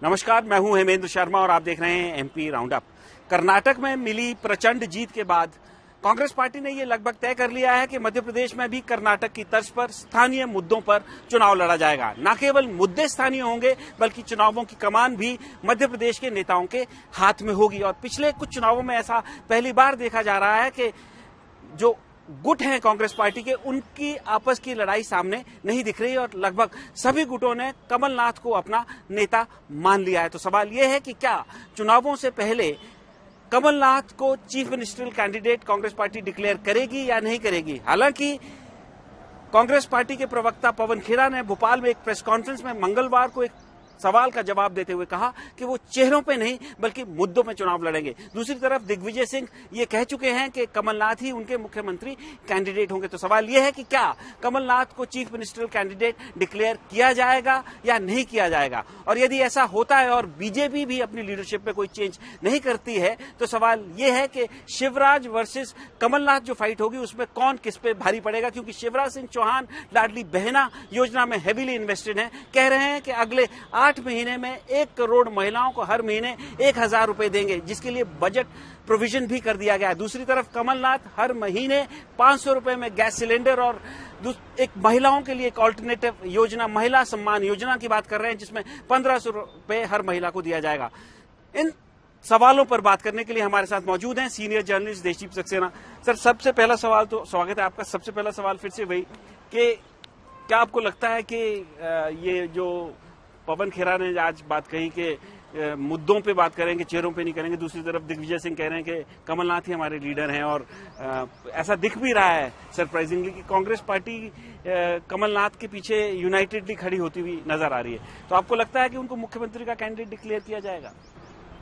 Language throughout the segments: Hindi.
नमस्कार, मैं हूं हेमेंद्र शर्मा और आप देख रहे हैं एमपी राउंड अप। कर्नाटक में मिली प्रचंड जीत के बाद कांग्रेस पार्टी ने ये लगभग तय कर लिया है कि मध्य प्रदेश में भी कर्नाटक की तर्ज पर स्थानीय मुद्दों पर चुनाव लड़ा जाएगा। न केवल मुद्दे स्थानीय होंगे बल्कि चुनावों की कमान भी मध्य प्रदेश के नेताओं के हाथ में होगी। और पिछले कुछ चुनावों में ऐसा पहली बार देखा जा रहा है कि जो गुट हैं कांग्रेस पार्टी के, उनकी आपस की लड़ाई सामने नहीं दिख रही और लगभग सभी गुटों ने कमलनाथ को अपना नेता मान लिया है। तो सवाल यह है कि क्या चुनावों से पहले कमलनाथ को chief ministerial candidate Congress party declare करेगी या नहीं करेगी। हालांकि कांग्रेस पार्टी के प्रवक्ता पवन खेड़ा ने भोपाल में एक प्रेस कॉन्फ्रेंस में मंगलवार को एक सवाल का जवाब देते हुए कहा कि वो चेहरों पे नहीं बल्कि मुद्दों पे चुनाव लड़ेंगे। दूसरी तरफ दिग्विजय सिंह ये कह चुके हैं कि कमलनाथ ही उनके मुख्यमंत्री कैंडिडेट होंगे। तो सवाल ये है कि क्या कमलनाथ को चीफ मिनिस्टरियल कैंडिडेट डिक्लेयर किया जाएगा या नहीं किया जाएगा। और यदि ऐसा होता है और बीजेपी भी अपनी लीडरशिप में कोई चेंज नहीं करती है तो सवाल ये है कि शिवराज वर्सेस कमलनाथ जो फाइट होगी उसमें कौन किस पे भारी पड़ेगा। क्योंकि शिवराज सिंह चौहान लाडली बहना योजना में हेवीली इन्वेस्टेड हैं। कह रहे हैं कि अगले 8 महीने में 1 करोड़ महिलाओं को हर महीने 1000 रुपए देंगे, जिसके लिए बजट प्रोविजन भी कर दिया गया है। दूसरी तरफ कमलनाथ हर महीने 500 रुपए में गैस सिलेंडर और एक महिलाओं के लिए एक ऑल्टरनेटिव योजना, महिला सम्मान योजना की बात कर रहे हैं, जिसमें 1500 रुपए हर महिला को दिया जाएगा। इन सवालों पर बात करने के लिए हमारे साथ मौजूद हैं senior journalist Deshdeep Saxena. Sir, सबसे पहला सवाल, तो स्वागत है आपका। सबसे पहला सवाल फिर से वही कि क्या आपको लगता है कि ये जो पवन खेड़ा ने आज बात कही कि मुद्दों पे बात करेंगे, चेहरों पे नहीं करेंगे, दूसरी तरफ दिग्विजय सिंह कह रहे हैं कि कमलनाथ ही हमारे लीडर हैं और ऐसा दिख भी रहा है सरप्राइजिंगली कि कांग्रेस पार्टी कमलनाथ के पीछे यूनाइटेडली खड़ी होती हुई नजर आ रही है। तो आपको लगता है कि उनको मुख्यमंत्री का कैंडिडेट डिक्लेयर किया जाएगा?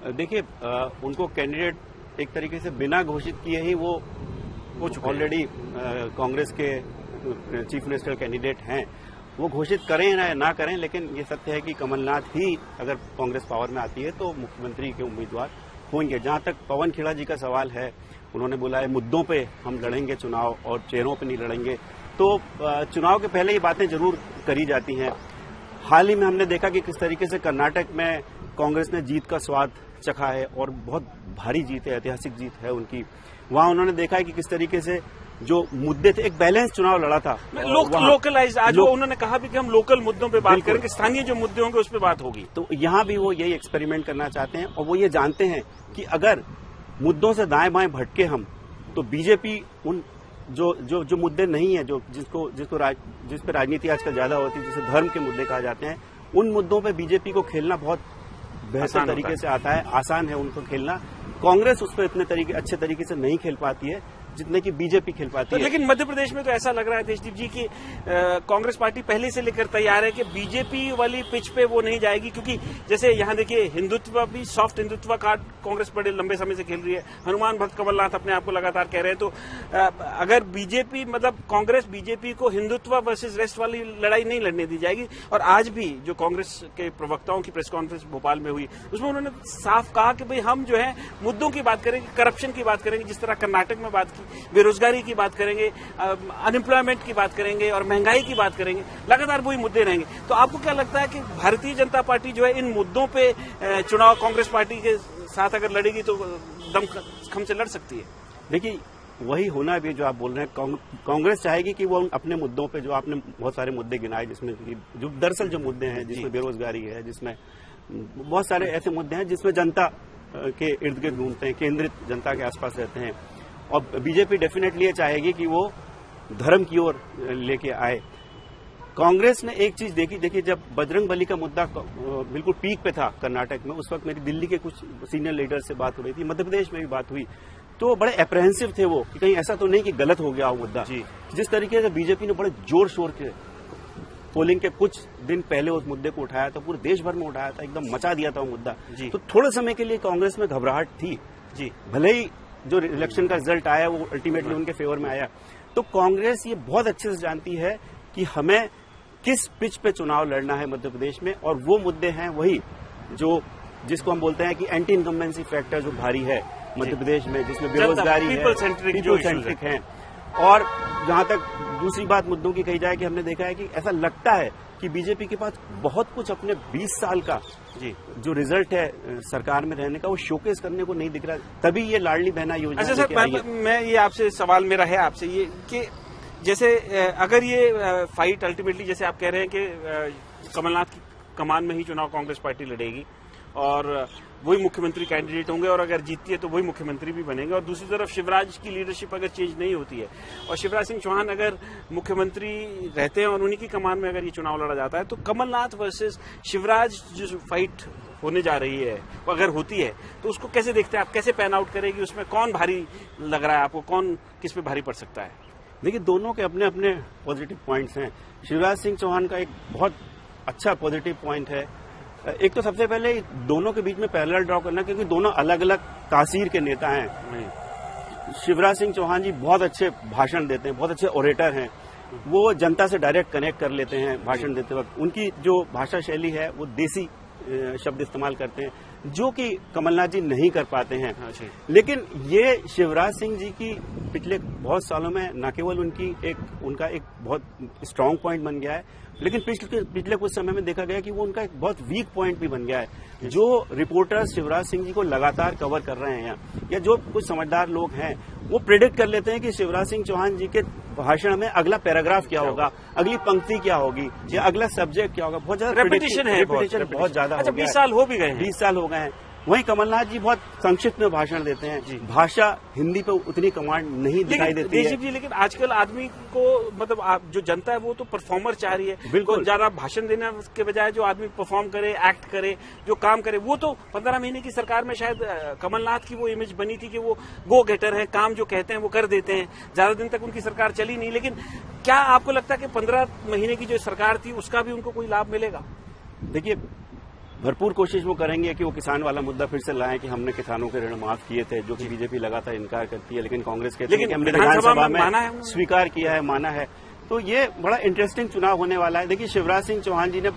देखिए, उनको कैंडिडेट एक तरीके से बिना घोषित किए ही वो कुछ ऑलरेडी कांग्रेस के चीफ मिनिस्टर कैंडिडेट हैं। वो घोषित करें ना करें, लेकिन ये सत्य है कि कमलनाथ ही अगर कांग्रेस पावर में आती है तो मुख्यमंत्री के उम्मीदवार होंगे। जहां तक पवन खेड़ा जी का सवाल है, उन्होंने बोला है मुद्दों पे हम लड़ेंगे चुनाव और चेहरों पे नहीं लड़ेंगे। तो चुनाव के पहले ये बातें जरूर करी जाती हैं। हाल ही में हमने देखा कि किस तरीके से कर्नाटक में कांग्रेस ने जीत का स्वाद चखा है और बहुत भारी जीत है, ऐतिहासिक जीत है उनकी। वहां उन्होंने देखा है कि किस तरीके से जो मुद्दे थे, एक बैलेंस चुनाव लड़ा था। लोकलाइज आज उन्होंने कहा भी कि हम लोकल मुद्दों पे बात करेंगे, स्थानीय जो मुद्दे होंगे उस पे बात होगी। तो यहाँ भी वो यही एक्सपेरिमेंट करना चाहते हैं और वो ये जानते हैं कि अगर मुद्दों से दाएं बाएं भटके हम तो बीजेपी उन जो मुद्दे नहीं है, जिस पे राजनीति आजकल ज्यादा होती है, जिसे धर्म के मुद्दे कहा जाते हैं, उन मुद्दों पे बीजेपी को खेलना बहुत बेहतर तरीके से आता है, आसान है उनको खेलना। कांग्रेस उस पर इतने अच्छे तरीके से नहीं खेल पाती है जितने की बीजेपी खेल पाती है। लेकिन मध्य प्रदेश में तो ऐसा लग रहा है देशदीप जी कि कांग्रेस पार्टी पहले से लेकर तैयार है कि बीजेपी वाली पिच पे वो नहीं जाएगी। क्योंकि जैसे यहाँ देखिए, हिंदुत्व भी, सॉफ्ट हिंदुत्व कार्ड कांग्रेस बड़े लंबे समय से खेल रही है। हनुमान भक्त कमलनाथ अपने आप को लगातार कह रहे हैं। तो अगर बीजेपी, मतलब कांग्रेस बीजेपी को हिंदुत्व वर्सेज रेस्ट वाली लड़ाई नहीं लड़ने दी जाएगी। और आज भी जो कांग्रेस के प्रवक्ताओं की प्रेस कॉन्फ्रेंस भोपाल में हुई, उसमें उन्होंने साफ कहा कि भाई हम जो है मुद्दों की बात करेंगे, करप्शन की बात करेंगे, जिस तरह कर्नाटक में बात की, बेरोजगारी की बात करेंगे, अनएम्प्लॉयमेंट की बात करेंगे और महंगाई की बात करेंगे। लगातार वही मुद्दे रहेंगे। तो आपको क्या लगता है कि भारतीय जनता पार्टी जो है इन मुद्दों पे चुनाव कांग्रेस पार्टी के साथ अगर लड़ेगी तो दमखम से लड़ सकती है? देखिए, वही होना भी जो आप बोल रहे हैं। कांग्रेस चाहेगी कि वो अपने मुद्दों पे, जो आपने बहुत सारे मुद्दे गिनाए, जिसमें जो दरअसल जो मुद्दे हैं, जिसमें बेरोजगारी है, जिसमें बहुत सारे ऐसे मुद्दे हैं जिसमें जनता के इर्द गिर्द घूमते हैं, केंद्रित जनता के आसपास रहते हैं। और बीजेपी डेफिनेटली ये चाहेगी कि वो धर्म की ओर लेके आए। कांग्रेस ने एक चीज देखी, जब बजरंगबली का मुद्दा बिल्कुल पीक पे था कर्नाटक में, उस वक्त मेरी दिल्ली के कुछ सीनियर लीडर से बात हो रही थी, मध्य प्रदेश में भी बात हुई, तो बड़े अप्रहेंसिव थे वो कि कहीं ऐसा तो नहीं कि गलत हो गया वो मुद्दा। जिस तरीके से बीजेपी ने बड़े जोर शोर के पोलिंग के कुछ दिन पहले उस मुद्दे को उठाया था, पूरे देश भर में उठाया था, एकदम मचा दिया था वो मुद्दा। तो थोड़े समय के लिए कांग्रेस में घबराहट थी। भले ही जो इलेक्शन का रिजल्ट आया वो अल्टीमेटली उनके फेवर में आया। तो कांग्रेस ये बहुत अच्छे से जानती है कि हमें किस पिच पे चुनाव लड़ना है मध्य प्रदेश में, और वो मुद्दे हैं वही जिसको हम बोलते हैं कि एंटी इनकम्बेंसी फैक्टर जो भारी है मध्य प्रदेश में, जिसमें बेरोजगारी है, पीपल सेंट्रिक है, और जहां तक दूसरी बात मुद्दों की कही जाए कि हमने देखा है कि ऐसा लगता है कि बीजेपी के पास बहुत कुछ अपने 20 साल का जी जो रिजल्ट है सरकार में रहने का वो शोकेस करने को नहीं दिख रहा, तभी ये लाडली बहना योजना। अच्छा सर, मैं ये आपसे सवाल मेरा है आपसे ये कि जैसे अगर ये फाइट अल्टीमेटली जैसे आप कह रहे हैं कि कमलनाथ की कमान में ही चुनाव कांग्रेस पार्टी लड़ेगी और वही मुख्यमंत्री कैंडिडेट होंगे और अगर जीतती है तो वही मुख्यमंत्री भी बनेंगे, और दूसरी तरफ शिवराज की लीडरशिप अगर चेंज नहीं होती है और शिवराज सिंह चौहान अगर मुख्यमंत्री रहते हैं और उन्हीं की कमान में अगर ये चुनाव लड़ा जाता है, तो कमलनाथ वर्सेस शिवराज जो फाइट होने जा रही है वो अगर होती है तो उसको कैसे देखते हैं आप, कैसे पैन आउट करेगी, उसमें कौन भारी लग रहा है आपको, कौन किस पे भारी पड़ सकता है? देखिए, दोनों के अपने अपने पॉजिटिव पॉइंट्स हैं। शिवराज सिंह चौहान का एक बहुत अच्छा पॉजिटिव पॉइंट है, एक तो सबसे पहले दोनों के बीच में पैरेलल ड्रॉ करना, क्योंकि दोनों अलग अलग तासीर के नेता हैं। शिवराज सिंह चौहान जी बहुत अच्छे भाषण देते हैं, बहुत अच्छे ओरेटर हैं, वो जनता से डायरेक्ट कनेक्ट कर लेते हैं भाषण देते वक्त। उनकी जो भाषा शैली है वो देसी शब्द इस्तेमाल करते हैं, जो कि कमलनाथ जी नहीं कर पाते हैं। लेकिन ये शिवराज सिंह जी की पिछले बहुत सालों में न केवल उनका एक बहुत स्ट्रांग पॉइंट बन गया है, लेकिन पिछले कुछ समय में देखा गया कि वो उनका एक बहुत वीक पॉइंट भी बन गया है। जो रिपोर्टर्स शिवराज सिंह जी को लगातार कवर कर रहे हैं या जो कुछ समझदार लोग हैं वो प्रेडिक्ट कर लेते हैं कि शिवराज सिंह चौहान जी के भाषण में अगला पैराग्राफ क्या होगा, अगली पंक्ति क्या होगी या अगला सब्जेक्ट क्या होगा। बहुत ज्यादा रेपिटेशन बहुत ज्यादा। अच्छा, 20 साल हो भी गए हैं। 20 साल हो गए हैं। वहीं कमलनाथ जी बहुत संक्षिप्त में भाषण देते हैं, भाषा हिंदी पे उतनी कमांड नहीं दिखाई देती है। जी, लेकिन आजकल आदमी को मतलब जो जनता है वो तो परफॉर्मर चाह रही है। बिल्कुल, ज्यादा भाषण देने के बजाय जो आदमी परफॉर्म करे, एक्ट करे, जो काम करे, वो तो 15 महीने की सरकार में शायद कमलनाथ की वो इमेज बनी थी कि वो गो गेटर है, काम जो कहते हैं वो कर देते हैं। ज्यादा दिन तक उनकी सरकार चली नहीं, लेकिन क्या आपको लगता है कि 15 महीने की जो सरकार थी उसका भी उनको कोई लाभ मिलेगा? देखिए, भरपूर कोशिश वो करेंगे कि वो किसान वाला मुद्दा फिर से लाएं कि हमने किसानों के ऋण माफ किए थे, जो कि बीजेपी लगातार इनकार करती है, लेकिन कांग्रेस कहती है कि हमने विधानसभा में स्वीकार किया है, माना है। तो ये बड़ा इंटरेस्टिंग चुनाव होने वाला है। देखिए, शिवराज सिंह चौहान जी ने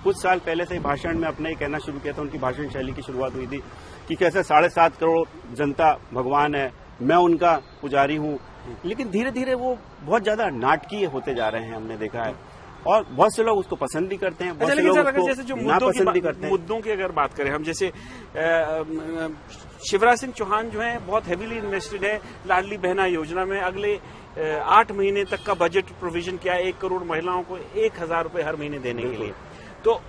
कुछ साल पहले से भाषण में अपना ये कहना शुरू किया था, उनकी भाषण शैली की शुरुआत हुई थी कि कैसे 7.5 करोड़ जनता भगवान है, मैं उनका पुजारी हूँ। लेकिन धीरे धीरे वो बहुत ज्यादा नाटकीय होते जा रहे हैं, हमने देखा है, और बहुत से लोग उसको पसंद भी करते हैं, बहुत से लोग उसको जैसे जो नापसंद भी करते हैं। मुद्दों की अगर बात करें हम, जैसे शिवराज सिंह चौहान जो है बहुत हेवीली इन्वेस्टेड है लाडली बहना योजना में। अगले 8 महीने तक का बजट प्रोविजन किया है 1 करोड़ महिलाओं को 1000 रुपए हर महीने देने के लिए। तो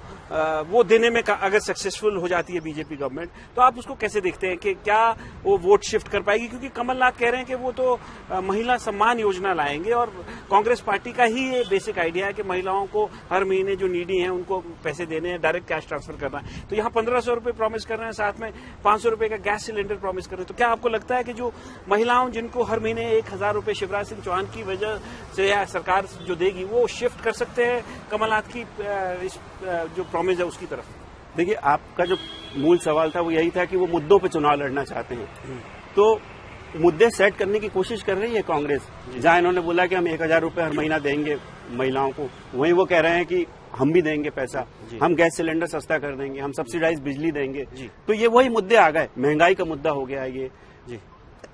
वो देने में अगर सक्सेसफुल हो जाती है बीजेपी गवर्नमेंट, तो आप उसको कैसे देखते हैं कि क्या वो वोट शिफ्ट कर पाएगी? क्योंकि कमलनाथ कह रहे हैं कि वो तो महिला सम्मान योजना लाएंगे और कांग्रेस पार्टी का ही ये बेसिक आइडिया है कि महिलाओं को हर महीने जो नीडी हैं उनको पैसे देने हैं, डायरेक्ट कैश ट्रांसफर करना है। तो यहाँ 1500 रुपए प्रॉमिस कर रहे हैं, साथ में 500 रुपए का गैस सिलेंडर प्रॉमिस कर रहे हैं। तो क्या आपको लगता है कि जो महिलाओं जिनको हर महीने 1000 रुपए शिवराज सिंह चौहान की वजह से या सरकार जो देगी वो शिफ्ट कर सकते हैं कमलनाथ की इस जो प्रॉमिस है उसकी तरफ? देखिए, आपका जो मूल सवाल था वो यही था कि वो मुद्दों पे चुनाव लड़ना चाहते हैं। तो मुद्दे सेट करने की कोशिश कर रही है कांग्रेस। जहां इन्होंने बोला कि हम 1000 रुपए हर महीना देंगे महिलाओं को, वहीं वो कह रहे हैं कि हम भी देंगे पैसा, हम गैस सिलेंडर सस्ता कर देंगे, हम सब्सिडाइज बिजली देंगे। तो ये वही मुद्दे आ गए। महंगाई का मुद्दा हो गया, ये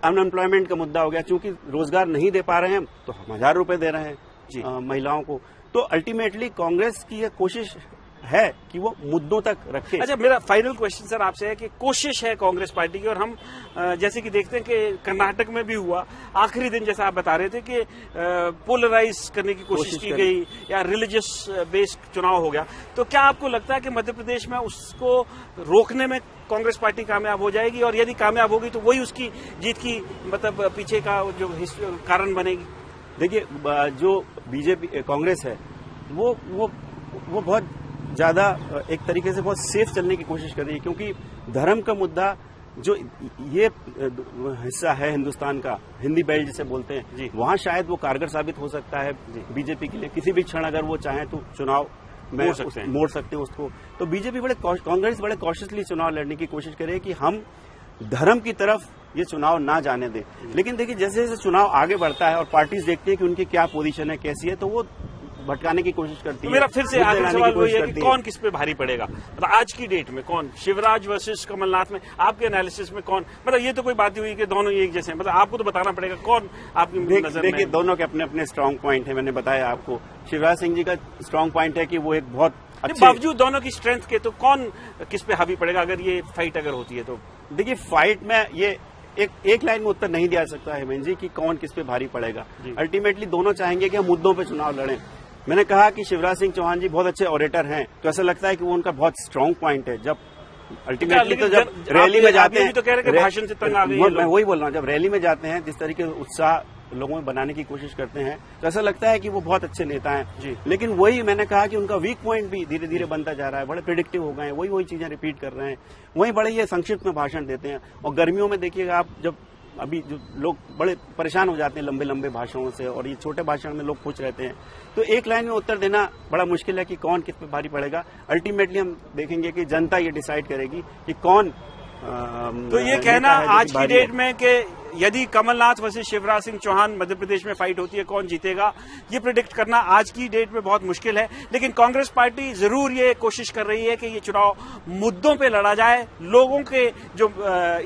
अनएम्प्लॉयमेंट का मुद्दा हो गया। चूंकि रोजगार नहीं दे पा रहे हैं तो हम 1000 रुपए दे रहे हैं महिलाओं को। तो अल्टीमेटली कांग्रेस की यह कोशिश है कि वो मुद्दों तक रखे। अच्छा, मेरा फाइनल क्वेश्चन सर आपसे है कि कोशिश है कांग्रेस पार्टी की, और हम जैसे कि देखते हैं कि कर्नाटक में भी हुआ आखिरी दिन, जैसा आप बता रहे थे कि पोलराइज करने की कोशिश की गई या रिलीजियस बेस्ड चुनाव हो गया। तो क्या आपको लगता है कि मध्य प्रदेश में उसको रोकने में कांग्रेस पार्टी कामयाब हो जाएगी, और यदि कामयाब होगी तो वही उसकी जीत की मतलब पीछे का जो कारण बनेगी? देखिए, जो बीजेपी कांग्रेस है वो बहुत ज्यादा एक तरीके से बहुत सेफ चलने की कोशिश कर रही है, क्योंकि धर्म का मुद्दा जो ये हिस्सा है हिंदुस्तान का, हिंदी बेल्ट जिसे बोलते हैं, वहां शायद वो कारगर साबित हो सकता है बीजेपी के लिए। किसी भी क्षण अगर वो चाहें तो चुनाव मोड़ सकते हैं उसको। तो बीजेपी कांग्रेस बड़े कॉशियसली चुनाव लड़ने की कोशिश करे कि हम धर्म की तरफ ये चुनाव ना जाने दें। लेकिन देखिए, जैसे जैसे चुनाव आगे बढ़ता है और पार्टीज देखती है कि उनकी क्या पोजीशन है, कैसी है, तो वो भटकाने की कोशिश करती तो है। मेरा फिर से मुद्दे आखिरी लाने की सवाल वही कोशिश है कि करती कौन किस पे भारी पड़ेगा, मतलब आज की डेट में कौन, शिवराज वर्सेस कमलनाथ में आपके एनालिसिस में कौन, मतलब ये तो कोई बात ही हुई कि दोनों ही एक जैसे हैं, मतलब आपको तो बताना पड़ेगा कौन आपकी नजर में। देखिए, दोनों के अपने अपने स्ट्रांग पॉइंट है। मैंने बताया आपको, शिवराज सिंह जी का स्ट्रांग पॉइंट है कि वो एक बहुत अच्छे, बावजूद दोनों की स्ट्रेंथ के, तो कौन किस पे हावी पड़ेगा अगर ये फाइट अगर होती है तो? देखिए, फाइट में ये एक लाइन में उत्तर नहीं दिया जा सकता है हेमंत जी कि कौन किस पे भारी पड़ेगा। अल्टीमेटली दोनों चाहेंगे कि हम मुद्दों पे चुनाव लड़ें। मैंने कहा कि शिवराज सिंह चौहान जी बहुत अच्छे ऑरेटर हैं, तो ऐसा लगता है कि वो उनका बहुत स्ट्रांग पॉइंट है। जब अल्टीमेटली तो जब रैली में जाते हैं, तो कह रहे हैं भाषण से तंग आ गई है, मैं वही बोल रहा हूँ, जब रैली में जाते हैं जिस तरीके से उत्साह लोगों में बनाने की कोशिश करते हैं, तो ऐसा लगता है कि वो बहुत अच्छे नेता हैं। लेकिन वही मैंने कहा कि उनका वीक पॉइंट भी धीरे धीरे बनता जा रहा है, बड़े प्रिडिक्टिव हो गए हैं, वही चीजें रिपीट कर रहे हैं, वही बड़े ये संक्षिप्त में भाषण देते हैं। और गर्मियों में देखिएगा आप, जब अभी जो लोग बड़े परेशान हो जाते हैं लंबे लंबे भाषणों से, और ये छोटे भाषण में लोग खुश रहते हैं, तो एक लाइन में उत्तर देना बड़ा मुश्किल है कि कौन किस पे भारी पड़ेगा। अल्टीमेटली हम देखेंगे कि जनता ये डिसाइड करेगी कि कौन। तो ये कहना आज की डेट में कि यदि कमलनाथ वर्सेस शिवराज सिंह चौहान मध्य प्रदेश में फाइट होती है, कौन जीतेगा, ये प्रिडिक्ट करना आज की डेट में बहुत मुश्किल है। लेकिन कांग्रेस पार्टी जरूर ये कोशिश कर रही है कि ये चुनाव मुद्दों पे लड़ा जाए, लोगों के जो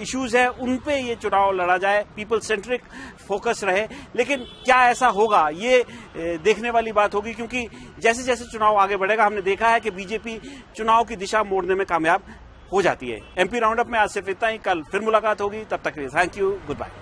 इश्यूज है उन पे ये चुनाव लड़ा जाए, पीपल सेंट्रिक फोकस रहे। लेकिन क्या ऐसा होगा, ये देखने वाली बात होगी, क्योंकि जैसे जैसे चुनाव आगे बढ़ेगा हमने देखा है कि बीजेपी चुनाव की दिशा मोड़ने में कामयाब हो जाती है। एमपी राउंड अप में आज सिर्फ इतना ही, कल फिर मुलाकात होगी, तब तक के लिए थैंक यू, गुड बाय।